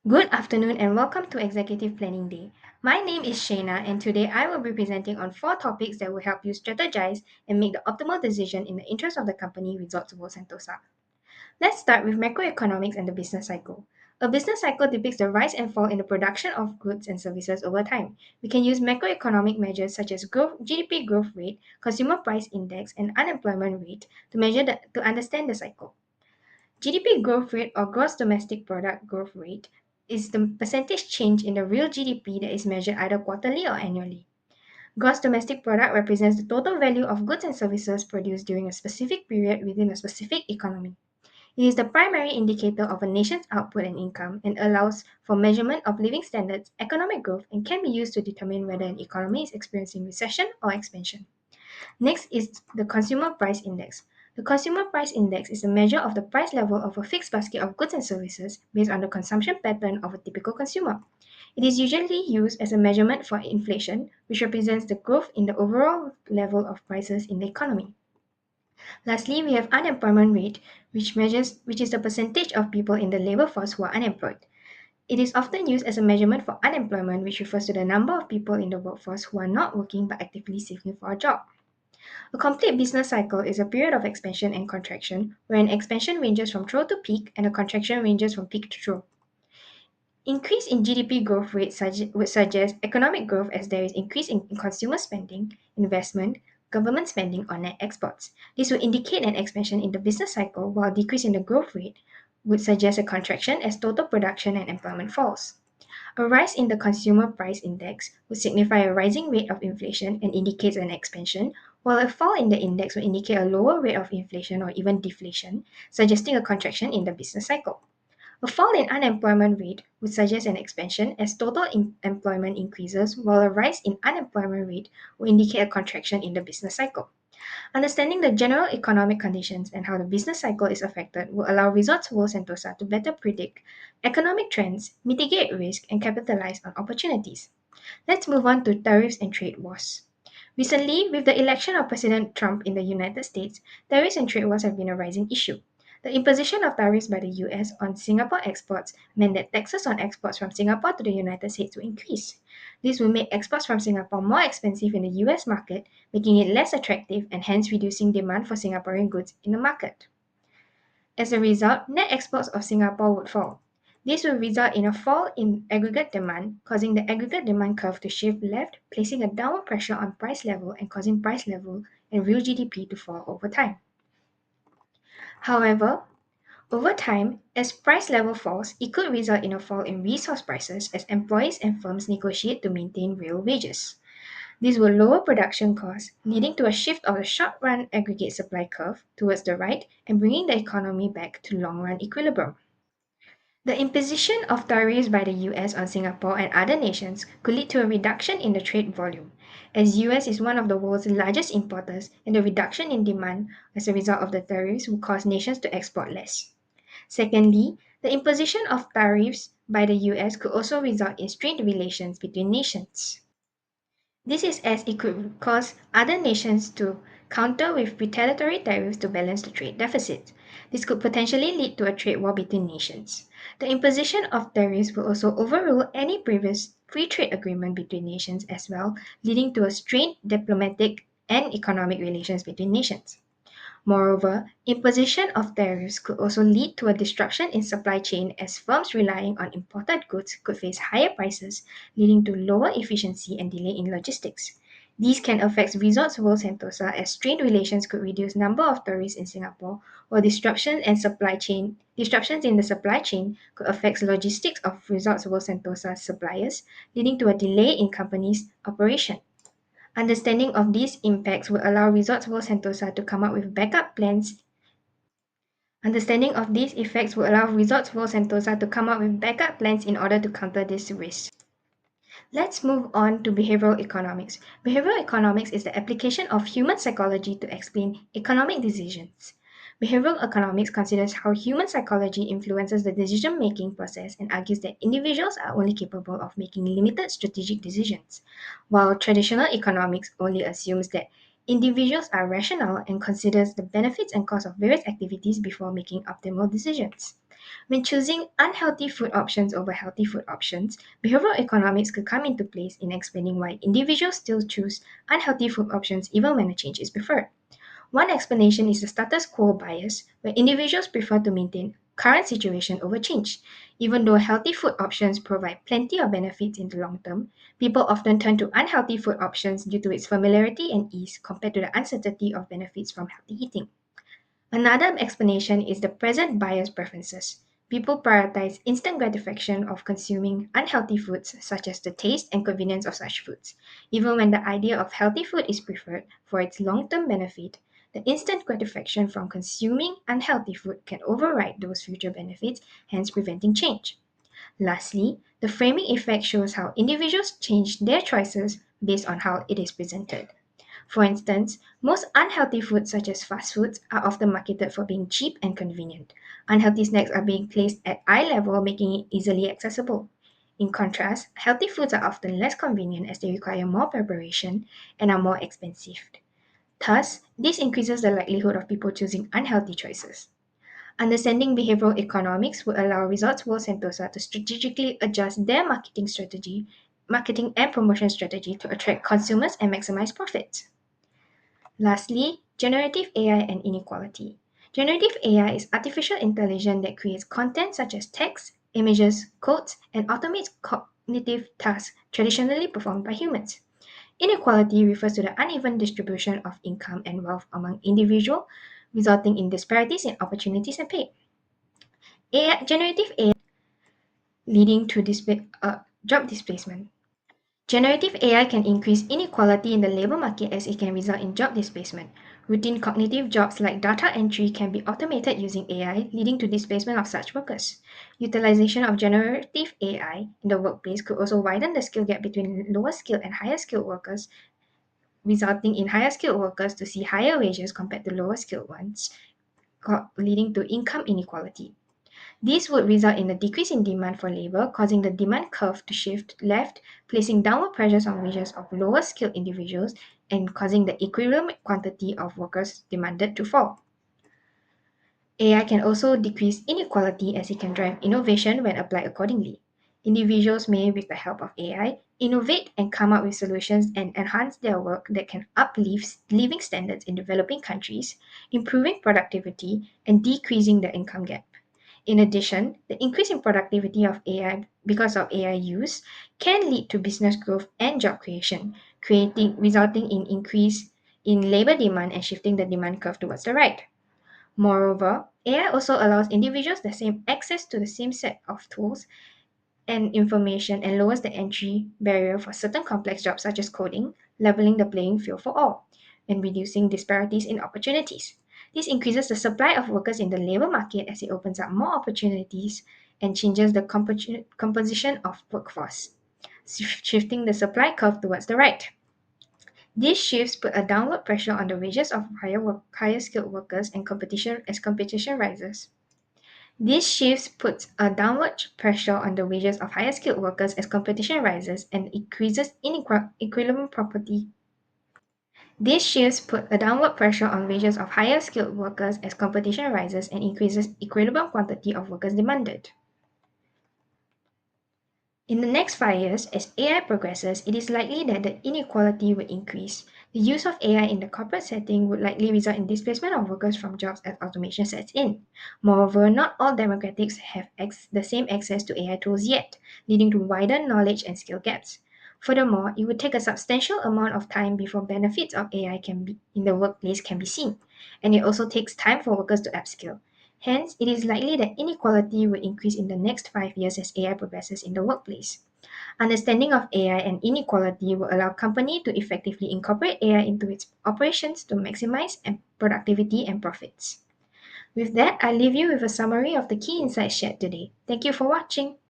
Good afternoon and welcome to Executive Planning Day. My name is Shayna and today I will be presenting on four topics that will help you strategize and make the optimal decision in the interest of the company Resorts World Sentosa. Let's start with macroeconomics and the business cycle. A business cycle depicts the rise and fall in the production of goods and services over time. We can use macroeconomic measures such as GDP growth rate, consumer price index, and unemployment rate to understand the cycle. GDP growth rate or gross domestic product growth rate is the percentage change in the real GDP that is measured either quarterly or annually. Gross domestic product represents the total value of goods and services produced during a specific period within a specific economy. It is the primary indicator of a nation's output and income and allows for measurement of living standards, economic growth, and can be used to determine whether an economy is experiencing recession or expansion. Next is the Consumer Price Index. The Consumer Price Index is a measure of the price level of a fixed basket of goods and services based on the consumption pattern of a typical consumer. It is usually used as a measurement for inflation, which represents the growth in the overall level of prices in the economy. Lastly, we have unemployment rate, which is the percentage of people in the labor force who are unemployed. It is often used as a measurement for unemployment, which refers to the number of people in the workforce who are not working but actively seeking for a job. A complete business cycle is a period of expansion and contraction, where an expansion ranges from trough to peak and a contraction ranges from peak to trough. Increase in GDP growth rate would suggest economic growth as there is increase in consumer spending, investment, government spending or net exports. This would indicate an expansion in the business cycle, while decrease in the growth rate would suggest a contraction as total production and employment falls. A rise in the consumer price index would signify a rising rate of inflation and indicates an expansion, while a fall in the index would indicate a lower rate of inflation or even deflation, suggesting a contraction in the business cycle. A fall in unemployment rate would suggest an expansion as total employment increases, while a rise in unemployment rate would indicate a contraction in the business cycle. Understanding the general economic conditions and how the business cycle is affected will allow Resorts World Sentosa to better predict economic trends, mitigate risk, and capitalize on opportunities. Let's move on to tariffs and trade wars. Recently, with the election of President Trump in the United States, tariffs and trade wars have been a rising issue. The imposition of tariffs by the US on Singapore exports meant that taxes on exports from Singapore to the United States will increase. This will make exports from Singapore more expensive in the US market, making it less attractive and hence reducing demand for Singaporean goods in the market. As a result, net exports of Singapore would fall. This will result in a fall in aggregate demand, causing the aggregate demand curve to shift left, placing a downward pressure on price level and causing price level and real GDP to fall over time. However, over time, as price level falls, it could result in a fall in resource prices as employees and firms negotiate to maintain real wages. This will lower production costs, leading to a shift of the short-run aggregate supply curve towards the right and bringing the economy back to long-run equilibrium. The imposition of tariffs by the US on Singapore and other nations could lead to a reduction in the trade volume, as US is one of the world's largest importers, and the reduction in demand as a result of the tariffs will cause nations to export less. Secondly, the imposition of tariffs by the US could also result in strained relations between nations. This is as it could cause other nations to counter with retaliatory tariffs to balance the trade deficit. This could potentially lead to a trade war between nations. The imposition of tariffs will also overrule any previous free trade agreement between nations as well, leading to a strained diplomatic and economic relations between nations. Moreover, imposition of tariffs could also lead to a disruption in supply chain as firms relying on imported goods could face higher prices, leading to lower efficiency and delay in logistics. These can affect Resorts World Sentosa as strained relations could reduce number of tourists in Singapore, while disruptions in the supply chain could affect logistics of Resorts World Sentosa's suppliers, leading to a delay in companies' operation. Understanding of these impacts would allow Resorts World Sentosa to come up with backup plans. Understanding of these effects would allow Resorts World Sentosa to come up with backup plans in order to counter this risk. Let's move on to behavioral economics. Behavioral economics is the application of human psychology to explain economic decisions. Behavioral economics considers how human psychology influences the decision making process and argues that individuals are only capable of making limited strategic decisions, while traditional economics only assumes that individuals are rational and considers the benefits and costs of various activities before making optimal decisions. When choosing unhealthy food options over healthy food options, behavioral economics could come into place in explaining why individuals still choose unhealthy food options even when a change is preferred. One explanation is the status quo bias, where individuals prefer to maintain current situation over change. Even though healthy food options provide plenty of benefits in the long term, people often turn to unhealthy food options due to its familiarity and ease compared to the uncertainty of benefits from healthy eating. Another explanation is the present bias preferences. People prioritize instant gratification of consuming unhealthy foods, such as the taste and convenience of such foods. Even when the idea of healthy food is preferred for its long term benefit, the instant gratification from consuming unhealthy food can override those future benefits, hence preventing change. Lastly, the framing effect shows how individuals change their choices based on how it is presented. For instance, most unhealthy foods, such as fast foods, are often marketed for being cheap and convenient. Unhealthy snacks are being placed at eye level, making it easily accessible. In contrast, healthy foods are often less convenient as they require more preparation and are more expensive. Thus, this increases the likelihood of people choosing unhealthy choices. Understanding behavioral economics will allow Resorts World Sentosa to strategically adjust their marketing and promotion strategy to attract consumers and maximize profits. Lastly, generative AI and inequality. Generative AI is artificial intelligence that creates content such as text, images, codes, and automates cognitive tasks traditionally performed by humans. Inequality refers to the uneven distribution of income and wealth among individuals, resulting in disparities in opportunities and pay. Generative AI leading to job displacement. Generative AI can increase inequality in the labor market as it can result in job displacement. Routine cognitive jobs like data entry can be automated using AI, leading to displacement of such workers. Utilization of generative AI in the workplace could also widen the skill gap between lower skilled and higher skilled workers, resulting in higher skilled workers to see higher wages compared to lower skilled ones, leading to income inequality. This would result in a decrease in demand for labor, causing the demand curve to shift left, placing downward pressures on wages of lower skilled individuals and causing the equivalent quantity of workers demanded to fall. AI can also decrease inequality as it can drive innovation when applied accordingly. Individuals may, with the help of AI, innovate and come up with solutions and enhance their work that can uplift living standards in developing countries, improving productivity, and decreasing the income gap. In addition, the increase in productivity of AI because of AI use can lead to business growth and job creation, creating resulting in increase in labor demand and shifting the demand curve towards the right. Moreover, AI also allows individuals the same access to the same set of tools and information and lowers the entry barrier for certain complex jobs such as coding, leveling the playing field for all, and reducing disparities in opportunities. This increases the supply of workers in the labor market as it opens up more opportunities and changes the composition of workforce, shifting the supply curve towards the right. These shifts put a downward pressure on the wages of higher skilled workers and competition rises. These shifts puts a downward pressure on the wages of higher skilled workers as competition rises and increases equilibrium property. These shifts put a downward pressure on wages of higher skilled workers as competition rises and increases equilibrium quantity of workers demanded. In the next 5 years, as AI progresses, it is likely that the inequality will increase. The use of AI in the corporate setting would likely result in displacement of workers from jobs as automation sets in. Moreover, not all demographics have the same access to AI tools yet, leading to wider knowledge and skill gaps. Furthermore, it would take a substantial amount of time before benefits of AI can be in the workplace can be seen, and it also takes time for workers to upskill. Hence, it is likely that inequality will increase in the next 5 years as AI progresses in the workplace. Understanding of AI and inequality will allow company to effectively incorporate AI into its operations to maximize productivity and profits. With that, I leave you with a summary of the key insights shared today. Thank you for watching.